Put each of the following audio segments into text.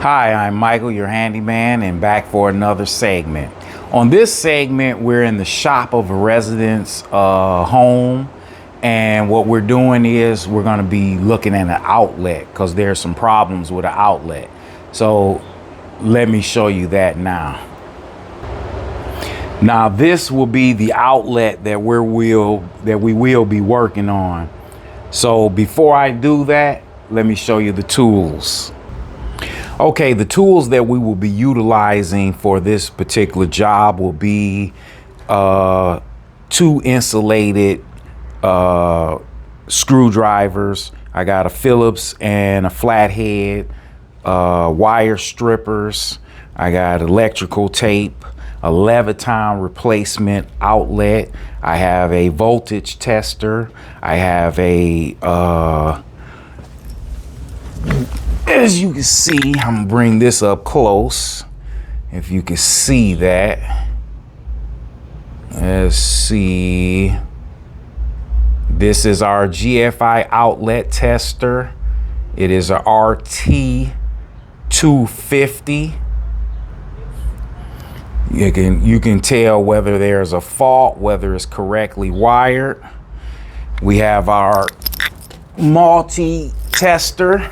Hi, I'm Michael, your handyman, and back for another segment. On this segment, we're in the shop of a resident's home, and what we're doing is we're going to be looking at an outlet because there's some problems with an outlet. So let me show you that now. Now this will be the outlet that we will be working on. So before I do that, let me show you the tools. Okay, the tools that we will be utilizing for this particular job will be two insulated screwdrivers. I got a Phillips and a flathead, wire strippers. I got electrical tape, a Leviton replacement outlet. I have a voltage tester. I have a as you can see, I'm gonna bring this up close. If you can see that. Let's see. This is our GFI outlet tester. It is a RT 250. You can tell whether there's a fault, whether it's correctly wired. We have our multi-tester.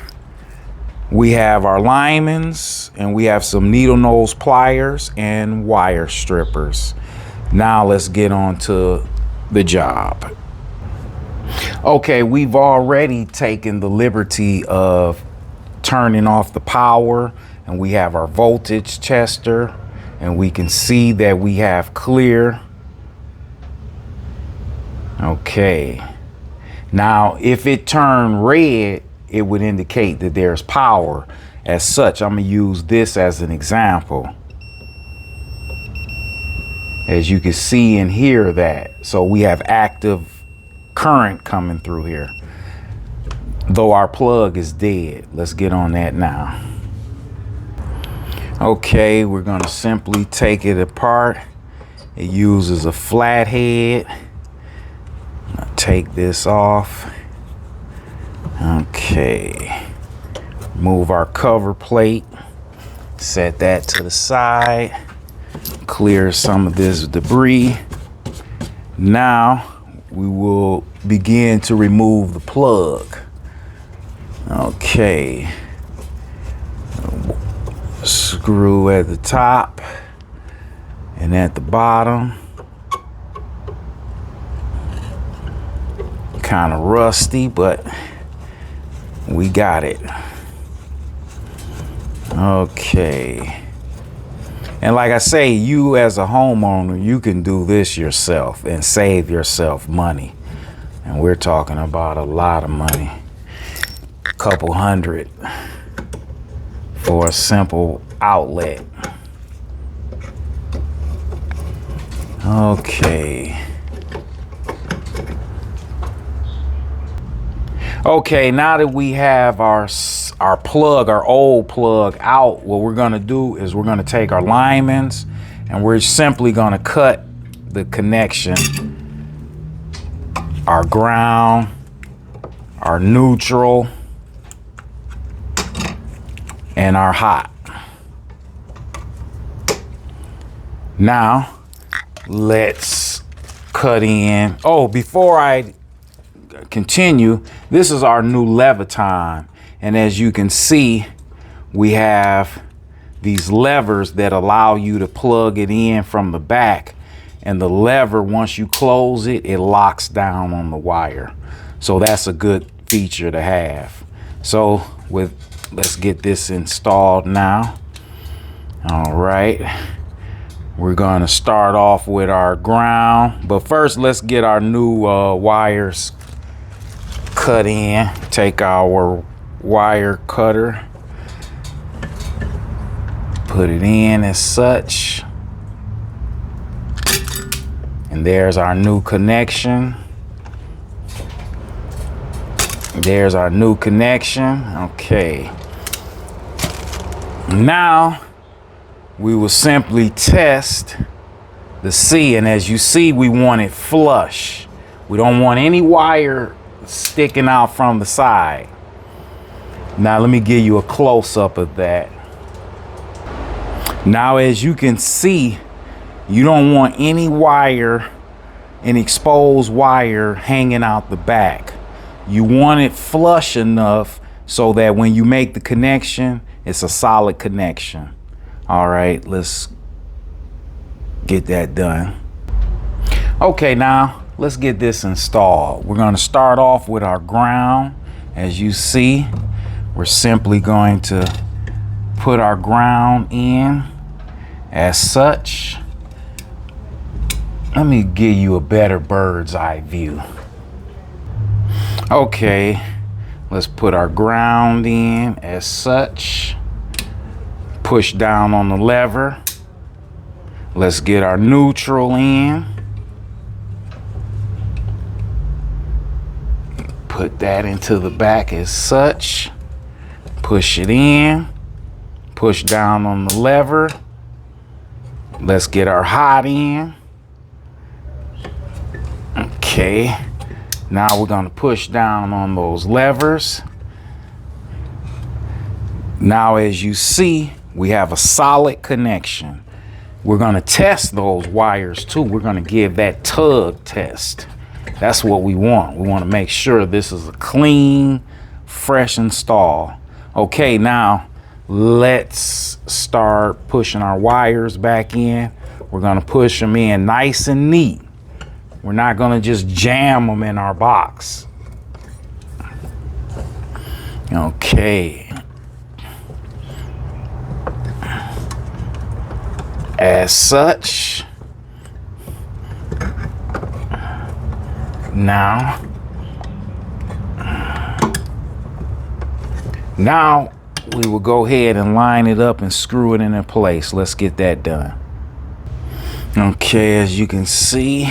We have our linemen's, and we have some needle nose pliers and wire strippers. Now let's get on to the job. Okay, we've already taken the liberty of turning off the power, and we have our voltage tester, and we can see that we have clear. Okay, now if it turned red, it would indicate that there's power. As such, I'm gonna use this as an example. As you can see and hear that. So we have active current coming through here, though our plug is dead. Let's get on that now. Okay, we're gonna simply take it apart. It uses a flathead. I'll take this off. Okay, move our cover plate, set that to the side, clear some of this debris. Now we will begin to remove the plug. Okay, screw at the top and at the bottom. Kind of rusty, but we got it. Okay. And like I say, you as a homeowner, you can do this yourself and save yourself money. And we're talking about a lot of money. A couple hundred for a simple outlet. Okay. Okay, now that we have our plug, our old plug out, what we're gonna do is we're gonna take our linemen's and we're simply gonna cut the connection, our ground, our neutral, and our hot. Now, let's cut in. Oh, before I continue, this is our new Leviton, and as you can see, we have these levers that allow you to plug it in from the back, and the lever, once you close it, it locks down on the wire. So that's a good feature to have. So let's get this installed now. All right, we're going to start off with our ground, but first let's get our new wires cut in. Take our wire cutter, put it in as such, and there's our new connection. There's our new connection. Okay, now we will simply test the C, and as you see, we want it flush. We don't want any wire sticking out from the side. Now let me give you a close-up of that. Now, as you can see, you don't want any wire, an exposed wire hanging out the back. You want it flush enough so that when you make the connection, it's a solid connection. All right, let's get that done. Okay, now let's get this installed. We're going to start off with our ground. As you see, we're simply going to put our ground in as such. Let me give you a better bird's eye view. Okay, let's put our ground in as such. Push down on the lever. Let's get our neutral in. Put that into the back as such. Push it in. Push down on the lever. Let's get our hot in. Okay. Now we're going to push down on those levers. Now, as you see, we have a solid connection. We're going to test those wires too. We're going to give that tug test. That's what we want. We want to make sure this is a clean, fresh install. Okay, now let's start pushing our wires back in. We're going to push them in nice and neat. We're not going to just jam them in our box. Okay. As such. Now we will go ahead and line it up and screw it in place. Let's get that done. Okay, as you can see,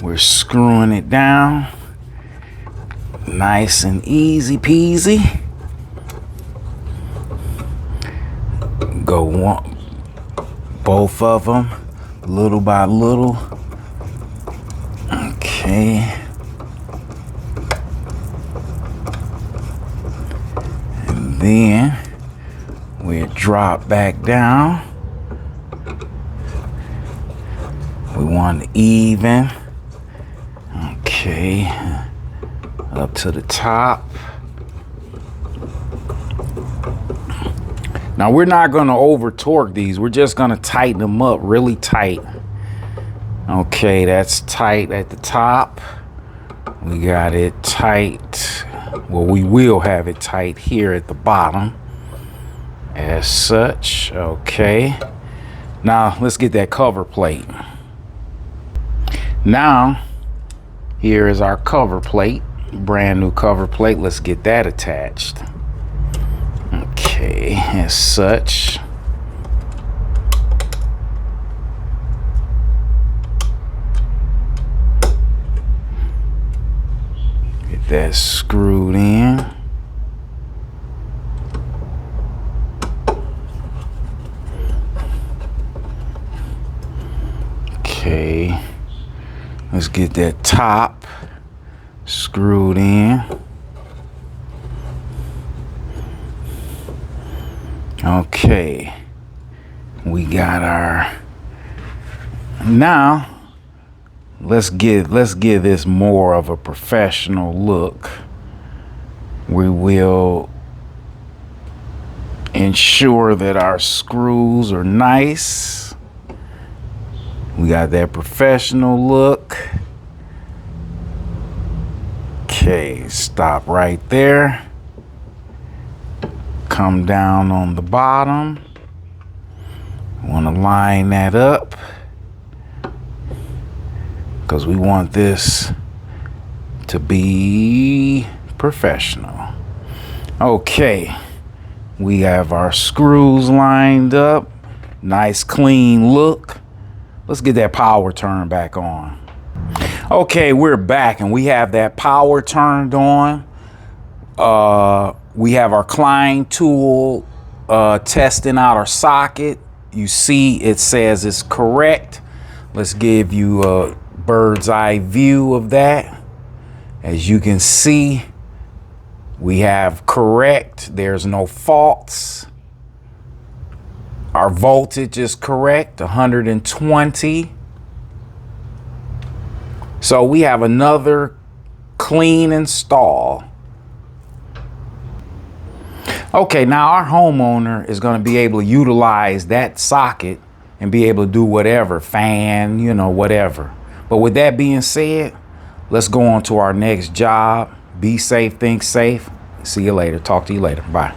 we're screwing it down. Nice and easy peasy. Go one, both of them, little by little. Okay. And then we'll drop back down. We want it even. Okay. Up to the top. Now we're not going to over torque these. We're just going to tighten them up really tight. Okay, that's tight at the top. We got it tight. Well, we will have it tight here at the bottom. As such. Okay. Now let's get that cover plate. Now, here is our cover plate. Brand new cover plate. Let's get that attached. Okay, as such. Get that screwed in. Okay, let's get that top screwed in. Okay, we got our, now let's give this more of a professional look. We will ensure that our screws are nice. We got that professional look. Okay, stop right there. Come down on the bottom. Want to line that up because we want this to be professional. Okay, we have our screws lined up. Nice clean look. Let's get that power turn back on. Okay, we're back and we have that power turned on. We have our Klein tool testing out our socket. You see it says it's correct. Let's give you a bird's eye view of that. As you can see, we have correct. There's no faults. Our voltage is correct, 120. So we have another clean install. Okay, now our homeowner is going to be able to utilize that socket and be able to do whatever, fan, you know, whatever. But with that being said, let's go on to our next job. Be safe, think safe. See you later. Talk to you later. Bye.